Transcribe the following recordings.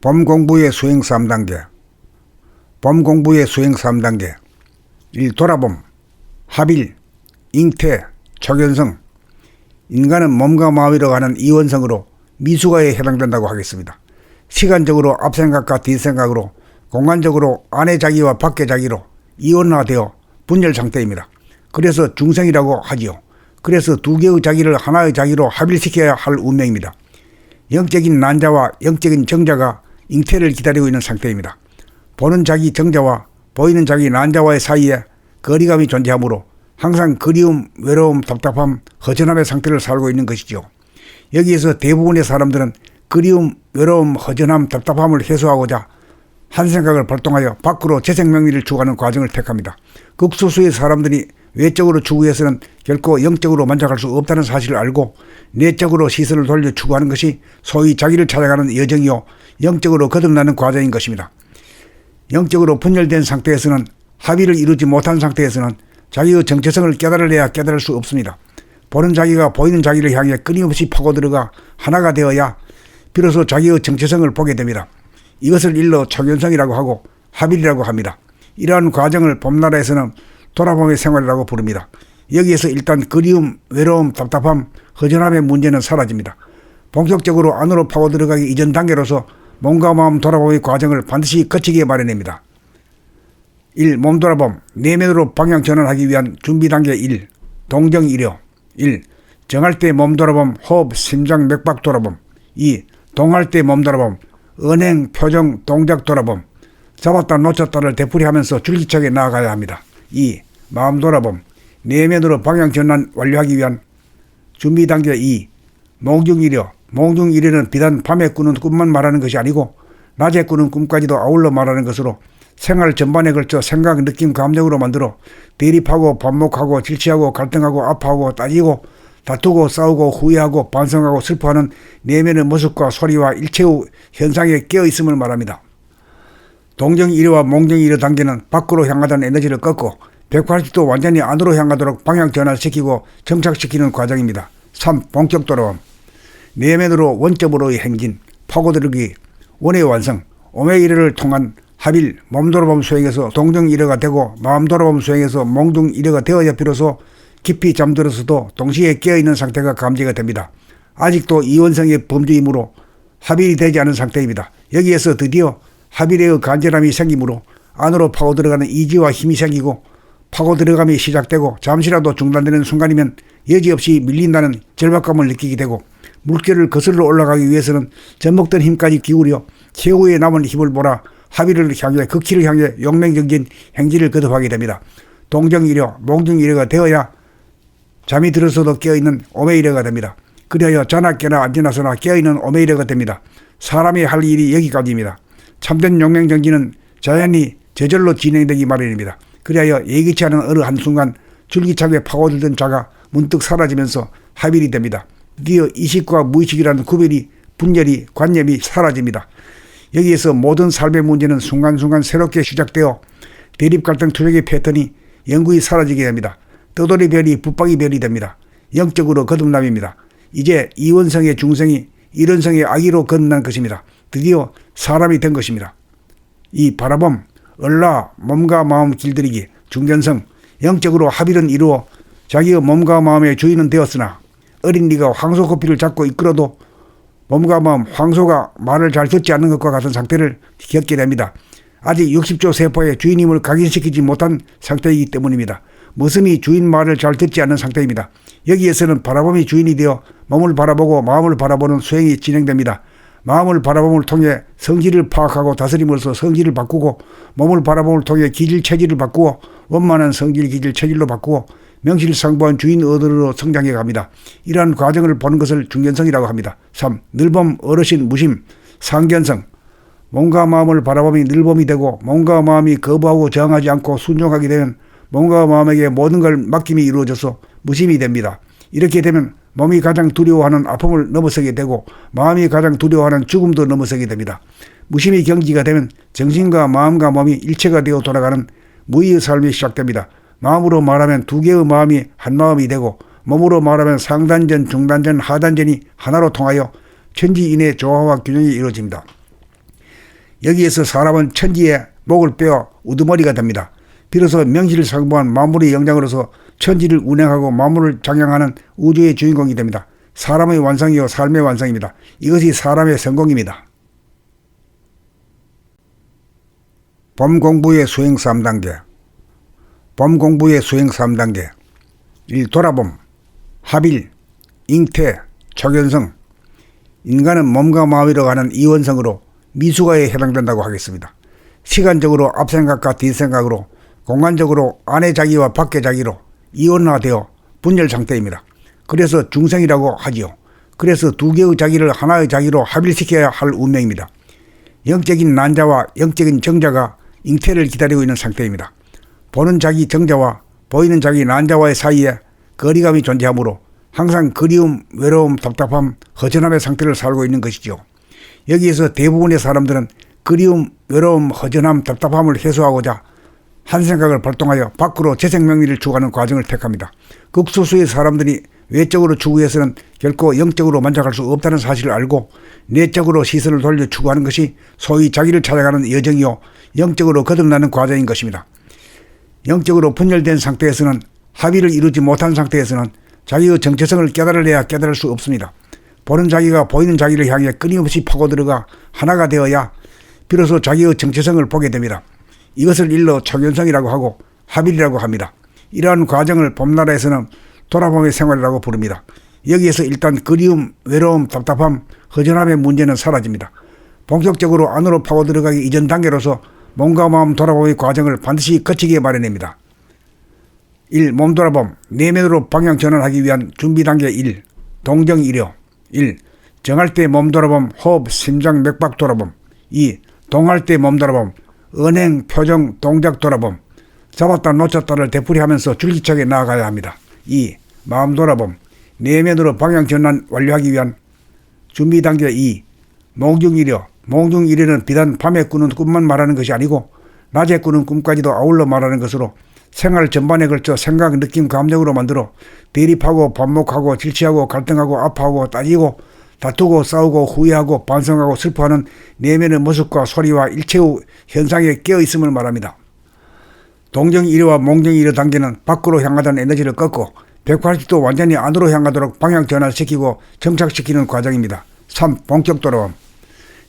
봄 공부의 수행 3단계. 봄 공부의 수행 3단계. 1. 돌아봄, 합일, 잉태, 초견성. 인간은 몸과 마음이라고 하는 이원성으로 미수가에 해당된다고 하겠습니다. 시간적으로 앞생각과 뒷생각으로, 공간적으로 안의 자기와 밖의 자기로 이원화되어 분열 상태입니다. 그래서 중생이라고 하지요. 그래서 두 개의 자기를 하나의 자기로 합일시켜야 할 운명입니다. 영적인 난자와 영적인 정자가 잉태를 기다리고 있는 상태입니다. 보는 자기 정자와 보이는 자기 난자와의 사이에 거리감이 존재하므로 항상 그리움, 외로움, 답답함, 허전함의 상태를 살고 있는 것이죠. 여기에서 대부분의 사람들은 그리움, 외로움, 허전함, 답답함을 해소하고자 한 생각을 발동하여 밖으로 재생명리를 추구하는 과정을 택합니다. 극소수의 사람들이 외적으로 추구해서는 결코 영적으로 만족할 수 없다는 사실을 알고 내적으로 시선을 돌려 추구하는 것이 소위 자기를 찾아가는 여정이요 영적으로 거듭나는 과정인 것입니다. 영적으로 분열된 상태에서는 합의를 이루지 못한 상태에서는 자기의 정체성을 깨달아야 깨달을 수 없습니다. 보는 자기가 보이는 자기를 향해 끊임없이 파고들어가 하나가 되어야 비로소 자기의 정체성을 보게 됩니다. 이것을 일러 초견성이라고 하고 합일이라고 합니다. 이러한 과정을 봄나라에서는 돌아봄의 생활이라고 부릅니다. 여기에서 일단 그리움, 외로움, 답답함, 허전함의 문제는 사라집니다. 본격적으로 안으로 파고들어가기 이전 단계로서 몸과 마음 돌아봄의 과정을 반드시 거치기에 마련입니다. 1. 몸 돌아봄, 내면으로 방향 전환하기 위한 준비 단계 1. 동정이려. 1. 정할 때 몸 돌아봄, 호흡, 심장, 맥박 돌아봄. 2. 동할 때 몸 돌아봄, 언행, 표정, 동작 돌아봄. 잡았다 놓쳤다를 되풀이하면서 줄기차게 나아가야 합니다. 2. 마음 돌아봄, 내면으로 방향 전환 완료하기 위한 준비 단계 2. 몽중이려. 몽중이려는 비단 밤에 꾸는 꿈만 말하는 것이 아니고 낮에 꾸는 꿈까지도 아울러 말하는 것으로 생활 전반에 걸쳐 생각, 느낌, 감정으로 만들어 대립하고 반목하고 질치하고 갈등하고 아파하고 따지고 다투고 싸우고 후회하고 반성하고 슬퍼하는 내면의 모습과 소리와 일체의 현상에 깨어있음을 말합니다. 동정이려와 몽정이려 단계는 밖으로 향하던 에너지를 꺾고 180도 완전히 안으로 향하도록 방향 전환시키고 정착시키는 과정입니다. 3. 본격 돌아옴. 내면으로 원점으로의 행진, 파고들기, 원의 완성, 오메이르를 통한 합일, 몸 돌아봄 수행에서 동정이려가 되고 마음 돌아봄 수행에서 몽중이려가 되어야 비로소 깊이 잠들어서도 동시에 깨어있는 상태가 감지가 됩니다. 아직도 이원성의 범주이므로 합일이 되지 않은 상태입니다. 여기에서 드디어 합일의 간절함이 생기므로 안으로 파고들어가는 이지와 힘이 생기고 파고들어감이 시작되고 잠시라도 중단되는 순간이면 여지없이 밀린다는 절박감을 느끼게 되고 물결을 거슬러 올라가기 위해서는 젖먹던 힘까지 기울여 최후의 남은 힘을 몰아 합의를 향해 극치를 향해 용맹정진 행진을 거듭하게 됩니다. 동정이려, 몽중이려가 되어야 잠이 들어서도 깨어있는 오메이려가 됩니다. 그리하여 자나 깨나 앉으나서나 깨어있는 오메이려가 됩니다. 사람이 할 일이 여기까지입니다. 참된 용맹정진은 자연히 저절로 진행되기 마련입니다. 그리하여 예기치 않은 어느 한순간 줄기차게 파고들던 자가 문득 사라지면서 합일이 됩니다. 드디어 이식과 무의식이라는 구별이, 분열이, 관념이 사라집니다. 여기에서 모든 삶의 문제는 순간순간 새롭게 시작되어 대립 갈등 투쟁의 패턴이 영구히 사라지게 됩니다. 떠돌이 별이 붙박이 별이 됩니다. 영적으로 거듭남입니다. 이제 이원성의 중생이 일원성의 아기로 거듭난 것입니다. 드디어 사람이 된 것입니다. 이 바라봄, 얼라, 몸과 마음 길들이기, 중견성, 영적으로 합일은 이루어 자기의 몸과 마음의 주인은 되었으나 어린 네가 황소 코피를 잡고 이끌어도 몸과 마음, 황소가 말을 잘 듣지 않는 것과 같은 상태를 겪게 됩니다. 아직 60조 세포의 주인임을 각인시키지 못한 상태이기 때문입니다. 머슴이 주인 말을 잘 듣지 않는 상태입니다. 여기에서는 바라봄이 주인이 되어 몸을 바라보고 마음을 바라보는 수행이 진행됩니다. 마음을 바라봄을 통해 성질을 파악하고 다스림으로써 성질을 바꾸고 몸을 바라봄을 통해 기질 체질을 바꾸어 원만한 성질 기질 체질로 바꾸어 명실상부한 주인 어른으로 성장해 갑니다. 이러한 과정을 보는 것을 중견성이라고 합니다. 3. 늘봄, 어르신, 무심, 상견성. 몸과 마음을 바라봄이 늘봄이 되고 몸과 마음이 거부하고 저항하지 않고 순종하게 되면 몸과 마음에게 모든 걸 맡김이 이루어져서 무심이 됩니다. 이렇게 되면 몸이 가장 두려워하는 아픔을 넘어서게 되고 마음이 가장 두려워하는 죽음도 넘어서게 됩니다. 무심이 경지가 되면 정신과 마음과 몸이 일체가 되어 돌아가는 무의의 삶이 시작됩니다. 마음으로 말하면 두 개의 마음이 한 마음이 되고 몸으로 말하면 상단전, 중단전, 하단전이 하나로 통하여 천지인의 조화와 균형이 이루어집니다. 여기에서 사람은 천지의 목을 빼어 우두머리가 됩니다. 비로소 명실상부한 만물의 영장으로서 천지를 운행하고 만물을 장량하는 우주의 주인공이 됩니다. 사람의 완성이요 삶의 완성입니다. 이것이 사람의 성공입니다. 봄 공부의 수행 3단계. 봄 공부의 수행 3단계. 1. 돌아봄, 합일, 잉태, 초견성. 인간은 몸과 마음으로 가는 이원성으로 미수가에 해당된다고 하겠습니다. 시간적으로 앞생각과 뒷생각으로, 공간적으로 안의 자기와 밖의 자기로 이원화되어 분열 상태입니다. 그래서 중생이라고 하지요. 그래서 두 개의 자기를 하나의 자기로 합일시켜야 할 운명입니다. 영적인 난자와 영적인 정자가 잉태를 기다리고 있는 상태입니다. 보는 자기 정자와 보이는 자기 난자와의 사이에 거리감이 존재하므로 항상 그리움, 외로움, 답답함, 허전함의 상태를 살고 있는 것이죠. 여기에서 대부분의 사람들은 그리움, 외로움, 허전함, 답답함을 해소하고자 한 생각을 발동하여 밖으로 재생명리를 추구하는 과정을 택합니다. 극소수의 사람들이 외적으로 추구해서는 결코 영적으로 만족할 수 없다는 사실을 알고 내적으로 시선을 돌려 추구하는 것이 소위 자기를 찾아가는 여정이요 영적으로 거듭나는 과정인 것입니다. 영적으로 분열된 상태에서는 합의를 이루지 못한 상태에서는 자기의 정체성을 깨달아내야 깨달을 수 없습니다. 보는 자기가 보이는 자기를 향해 끊임없이 파고들어가 하나가 되어야 비로소 자기의 정체성을 보게 됩니다. 이것을 일러 초견성이라고 하고 합일이라고 합니다. 이러한 과정을 봄나라에서는 돌아봄의 생활이라고 부릅니다. 여기에서 일단 그리움, 외로움, 답답함, 허전함의 문제는 사라집니다. 본격적으로 안으로 파고들어가기 이전 단계로서 몸과 마음 돌아봄의 과정을 반드시 거치기에 마련입니다. 1. 몸 돌아봄, 내면으로 방향 전환하기 위한 준비 단계 1. 동정이려. 1. 정할 때 몸 돌아봄, 호흡, 심장, 맥박 돌아봄. 2. 동할 때 몸 돌아봄, 언행, 표정, 동작 돌아봄. 잡았다 놓쳤다를 되풀이하면서 줄기차게 나아가야 합니다. 2. 마음 돌아봄, 내면으로 방향 전환 완료하기 위한 준비 단계 2. 몽중이려. 몽중이려는 비단 밤에 꾸는 꿈만 말하는 것이 아니고 낮에 꾸는 꿈까지도 아울러 말하는 것으로 생활 전반에 걸쳐 생각, 느낌, 감정으로 만들어 대립하고 반목하고 질취하고 갈등하고 아파하고 따지고 다투고 싸우고 후회하고 반성하고 슬퍼하는 내면의 모습과 소리와 일체의 현상에 깨어있음을 말합니다. 동정이려와 몽정이려 단계는 밖으로 향하던 에너지를 꺾고 180도 완전히 안으로 향하도록 방향 전환시키고 정착시키는 과정입니다. 3. 본격 돌아옴.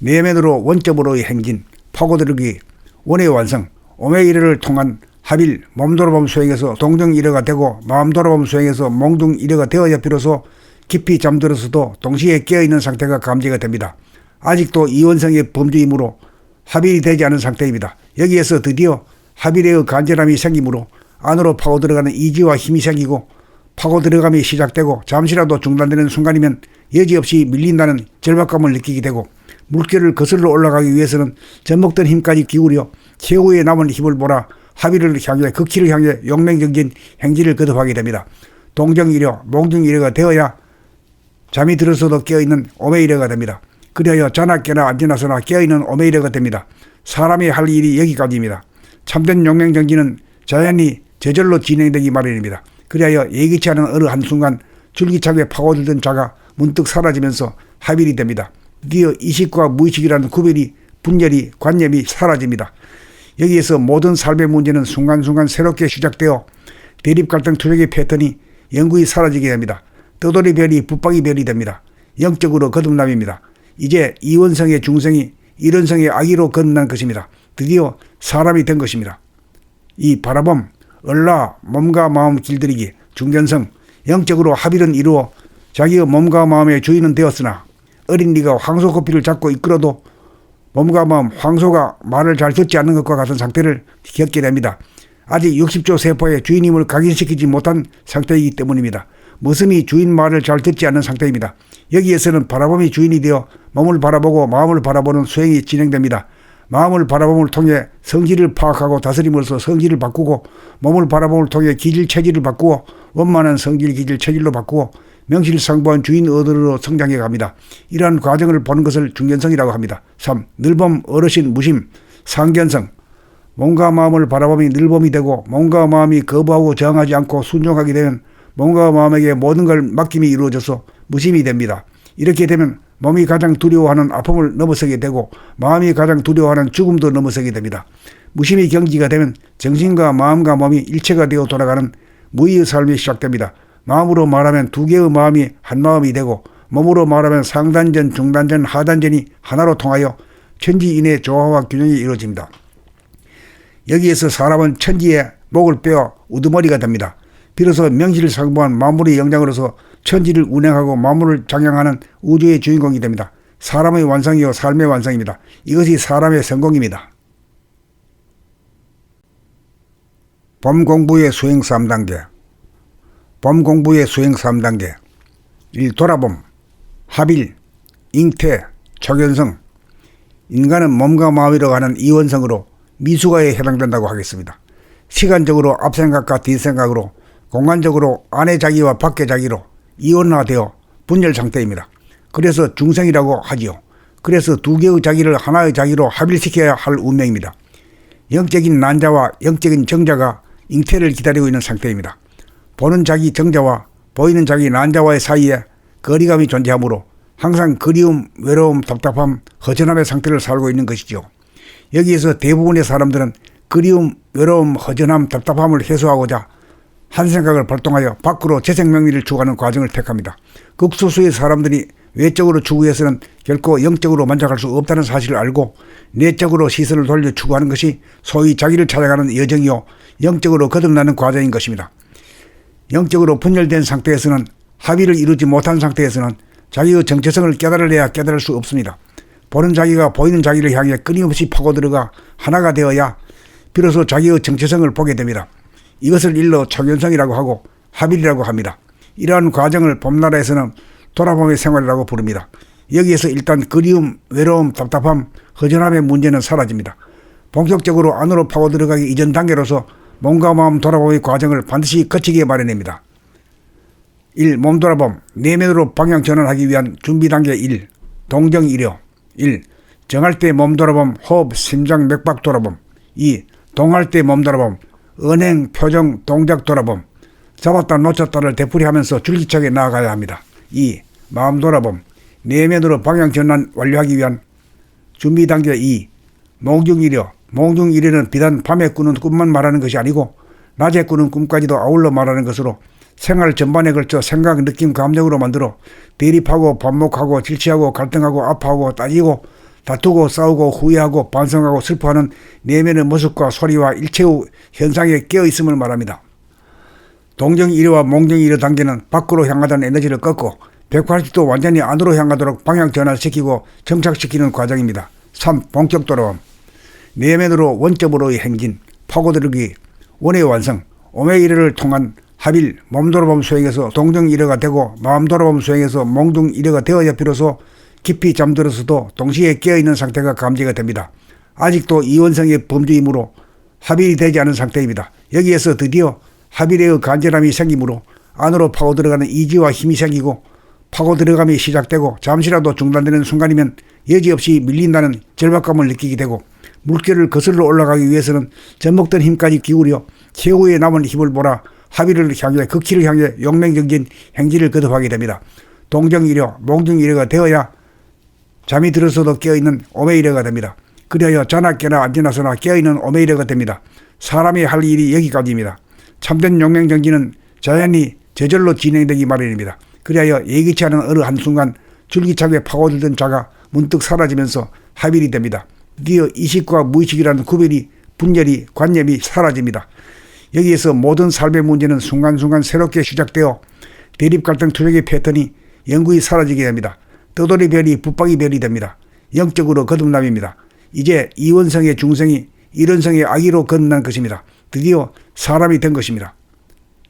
내면으로 원점으로의 행진, 파고들기, 원의 완성, 오메이르를 통한 합일, 몸 돌아봄 수행에서 동정이려가 되고 마음 돌아봄 수행에서 몽둥이려가 되어야 비로소 깊이 잠들어서도 동시에 깨어있는 상태가 감지가 됩니다. 아직도 이원성의 범주이므로 합일이 되지 않은 상태입니다. 여기에서 드디어 합일의 간절함이 생기므로 안으로 파고들어가는 이지와 힘이 생기고 파고들어감이 시작되고 잠시라도 중단되는 순간이면 여지없이 밀린다는 절박감을 느끼게 되고 물결을 거슬러 올라가기 위해서는 젖먹던 힘까지 기울여 최후의 남은 힘을 몰아 합의를 향해 극치를 향해 용맹정진 행진을 거듭하게 됩니다. 동정이려, 몽정이려가 되어야 잠이 들어서도 깨어있는 오메이려가 됩니다. 그리하여 자나 깨나 안지나서나 깨어있는 오메이려가 됩니다. 사람이 할 일이 여기까지입니다. 참된 용맹정진은 자연히 저절로 진행되기 마련입니다. 그리하여 예기치 않은 어느 한순간 줄기차게 파고들던 자가 문득 사라지면서 합일이 됩니다. 드디어 의식과 무의식이라는 구별이 분열이 관념이 사라집니다. 여기에서 모든 삶의 문제는 순간순간 새롭게 시작되어 대립 갈등 투쟁의 패턴이 영구히 사라지게 됩니다. 떠돌이 별이 붙박이 별이 됩니다. 영적으로 거듭남입니다. 이제 이원성의 중생이 일원성의 아기로 거듭난 것입니다. 드디어 사람이 된 것입니다. 이 바라봄, 얼라, 몸과 마음 길들이기, 중견성, 영적으로 합일은 이루어 자기의 몸과 마음의 주인은 되었으나 어린이가 황소 코피를 잡고 이끌어도 몸과 마음, 황소가 말을 잘 듣지 않는 것과 같은 상태를 겪게 됩니다. 아직 60조 세포의 주인임을 각인시키지 못한 상태이기 때문입니다. 머슴이 주인 말을 잘 듣지 않는 상태입니다. 여기에서는 바라봄이 주인이 되어 몸을 바라보고 마음을 바라보는 수행이 진행됩니다. 마음을 바라봄을 통해 성질을 파악하고 다스림으로써 성질을 바꾸고 몸을 바라봄을 통해 기질 체질을 바꾸어 원만한 성질 기질 체질로 바꾸어 명실상부한 주인 어른으로 성장해 갑니다. 이러한 과정을 보는 것을 중견성이라고 합니다. 3. 늘봄, 어르신, 무심, 상견성. 몸과 마음을 바라봄이 늘봄이 되고 몸과 마음이 거부하고 저항하지 않고 순종하게 되면 몸과 마음에게 모든 걸 맡김이 이루어져서 무심이 됩니다. 이렇게 되면 몸이 가장 두려워하는 아픔을 넘어서게 되고 마음이 가장 두려워하는 죽음도 넘어서게 됩니다. 무심히 경지가 되면 정신과 마음과 몸이 일체가 되어 돌아가는 무의의 삶이 시작됩니다. 마음으로 말하면 두 개의 마음이 한 마음이 되고 몸으로 말하면 상단전, 중단전, 하단전이 하나로 통하여 천지인의 조화와 균형이 이루어집니다. 여기에서 사람은 천지의 목을 빼어 우두머리가 됩니다. 비로소 명실상부한 만물의 영장으로서 천지를 운행하고 만물을 장량하는 우주의 주인공이 됩니다. 사람의 완성이요 삶의 완성입니다. 이것이 사람의 성공입니다. 봄 공부의 수행 3단계. 봄 공부의 수행 3단계. 1. 돌아봄, 합일, 잉태, 초견성. 인간은 몸과 마음이라고 하는 이원성으로 미수가에 해당된다고 하겠습니다. 시간적으로 앞생각과 뒷생각으로 공간적으로 안의 자기와 밖의 자기로 이원화되어 분열 상태입니다. 그래서 중생이라고 하지요. 그래서 두 개의 자기를 하나의 자기로 합일시켜야 할 운명입니다. 영적인 난자와 영적인 정자가 잉태를 기다리고 있는 상태입니다. 보는 자기 정자와 보이는 자기 난자와의 사이에 거리감이 존재하므로 항상 그리움, 외로움, 답답함, 허전함의 상태를 살고 있는 것이죠. 여기에서 대부분의 사람들은 그리움, 외로움, 허전함, 답답함을 해소하고자 한 생각을 발동하여 밖으로 재생명리를 추구하는 과정을 택합니다. 극소수의 사람들이 외적으로 추구해서는 결코 영적으로 만족할 수 없다는 사실을 알고 내적으로 시선을 돌려 추구하는 것이 소위 자기를 찾아가는 여정이요 영적으로 거듭나는 과정인 것입니다. 영적으로 분열된 상태에서는 합의를 이루지 못한 상태에서는 자기의 정체성을 깨달아야 깨달을 수 없습니다. 보는 자기가 보이는 자기를 향해 끊임없이 파고들어가 하나가 되어야 비로소 자기의 정체성을 보게 됩니다. 이것을 일러 초견성이라고 하고 합일이라고 합니다. 이러한 과정을 봄나라에서는 돌아봄의 생활이라고 부릅니다. 여기에서 일단 그리움, 외로움, 답답함, 허전함의 문제는 사라집니다. 본격적으로 안으로 파고들어가기 이전 단계로서 몸과 마음 돌아봄의 과정을 반드시 거치기에 마련입니다. 1. 몸 돌아봄, 내면으로 방향 전환하기 위한 준비 단계 1. 동정이려. 1. 정할 때 몸 돌아봄, 호흡, 심장, 맥박 돌아봄. 2. 동할 때 몸 돌아봄, 언행, 표정, 동작 돌아봄. 잡았다 놓쳤다를 되풀이하면서 줄기차게 나아가야 합니다. 2. 마음 돌아봄, 내면으로 방향 전환 완료하기 위한 준비 단계 2. 몽중이려. 몽중이려는 비단 밤에 꾸는 꿈만 말하는 것이 아니고 낮에 꾸는 꿈까지도 아울러 말하는 것으로 생활 전반에 걸쳐 생각, 느낌, 감정으로 만들어 대립하고 반목하고 질치하고 갈등하고 아파하고 따지고 다투고 싸우고 후회하고 반성하고 슬퍼하는 내면의 모습과 소리와 일체의 현상에 깨어있음을 말합니다. 동정이려와 몽정이려 단계는 밖으로 향하던 에너지를 꺾고 180도 완전히 안으로 향하도록 방향 전환시키고 정착시키는 과정입니다. 3. 본격 돌아옴. 내면으로 원점으로의 행진, 파고들기, 원의 완성, 오메이르를 통한 합일, 몸 돌아봄 수행에서 동정이려가 되고 마음 돌아봄 수행에서 몽중이려가 되어야 비로소 깊이 잠들어서도 동시에 깨어있는 상태가 감지가 됩니다. 아직도 이원성의 범주이므로 합일이 되지 않은 상태입니다. 여기에서 드디어 합일의 간절함이 생기므로 안으로 파고 들어가는 이지와 힘이 생기고 파고 들어감이 시작되고 잠시라도 중단되는 순간이면 여지없이 밀린다는 절박감을 느끼게 되고 물결을 거슬러 올라가기 위해서는 젖먹던 힘까지 기울여 최후의 남은 힘을 몰아 합의를 향해 극치를 향해 용맹정진 행진을 거듭하게 됩니다. 동정이려, 몽정이려가 되어야 잠이 들어서도 깨어있는 오메이려가 됩니다. 그리하여 자나 깨나 앉으나서나 깨어있는 오메이려가 됩니다. 사람이 할 일이 여기까지입니다. 참된 용맹정진은 자연히 저절로 진행되기 마련입니다. 그리하여 예기치 않은 어느 한순간 줄기차게 파고들던 자가 문득 사라지면서 합일이 됩니다. 드디어 의식과 무의식이라는 구별이, 분열이, 관념이 사라집니다. 여기에서 모든 삶의 문제는 순간순간 새롭게 시작되어 대립 갈등 투쟁의 패턴이 영구히 사라지게 됩니다. 떠돌이 별이 붙박이 별이 됩니다. 영적으로 거듭남입니다. 이제 이원성의 중생이 일원성의 아기로 거듭난 것입니다. 드디어 사람이 된 것입니다.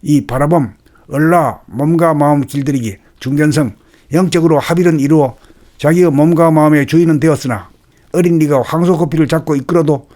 이 바라봄, 얼라, 몸과 마음 길들이기, 중견성, 영적으로 합일은 이루어 자기의 몸과 마음의 주인은 되었으나 어린 네가 황소 코피를 잡고 이끌어도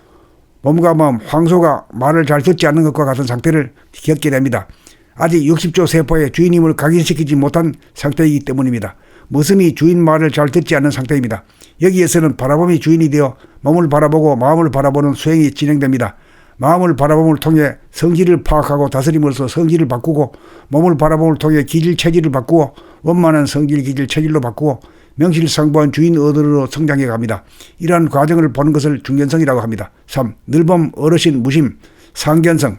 몸과 마음, 황소가 말을 잘 듣지 않는 것과 같은 상태를 겪게 됩니다. 아직 60조 세포의 주인임을 각인시키지 못한 상태이기 때문입니다. 머슴이 주인 말을 잘 듣지 않는 상태입니다. 여기에서는 바라봄이 주인이 되어 몸을 바라보고 마음을 바라보는 수행이 진행됩니다. 마음을 바라봄을 통해 성질을 파악하고 다스림으로써 성질을 바꾸고 몸을 바라봄을 통해 기질 체질을 바꾸어 원만한 성질 기질 체질로 바꾸어 명실상부한 주인 어른으로 성장해 갑니다. 이러한 과정을 보는 것을 중견성이라고 합니다. 3. 늘봄, 어르신, 무심, 상견성.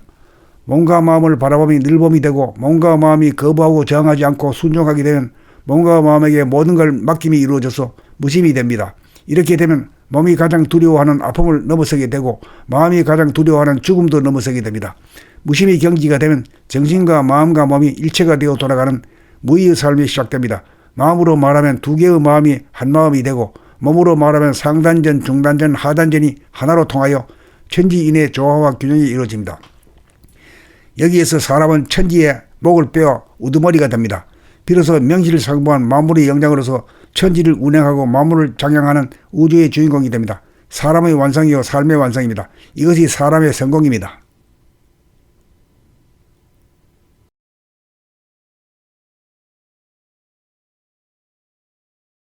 몸과 마음을 바라보니 늘봄이 되고 몸과 마음이 거부하고 저항하지 않고 순종하게 되면 몸과 마음에게 모든 걸 맡김이 이루어져서 무심이 됩니다. 이렇게 되면 몸이 가장 두려워하는 아픔을 넘어서게 되고 마음이 가장 두려워하는 죽음도 넘어서게 됩니다. 무심이 경지가 되면 정신과 마음과 몸이 일체가 되어 돌아가는 무의의 삶이 시작됩니다. 마음으로 말하면 두 개의 마음이 한 마음이 되고 몸으로 말하면 상단전, 중단전, 하단전이 하나로 통하여 천지인의 조화와 균형이 이루어집니다. 여기에서 사람은 천지의 목을 빼어 우두머리가 됩니다. 비로소 명실상부한 만물의 영장으로서 천지를 운행하고 만물을 장량하는 우주의 주인공이 됩니다. 사람의 완성이요 삶의 완성입니다. 이것이 사람의 성공입니다.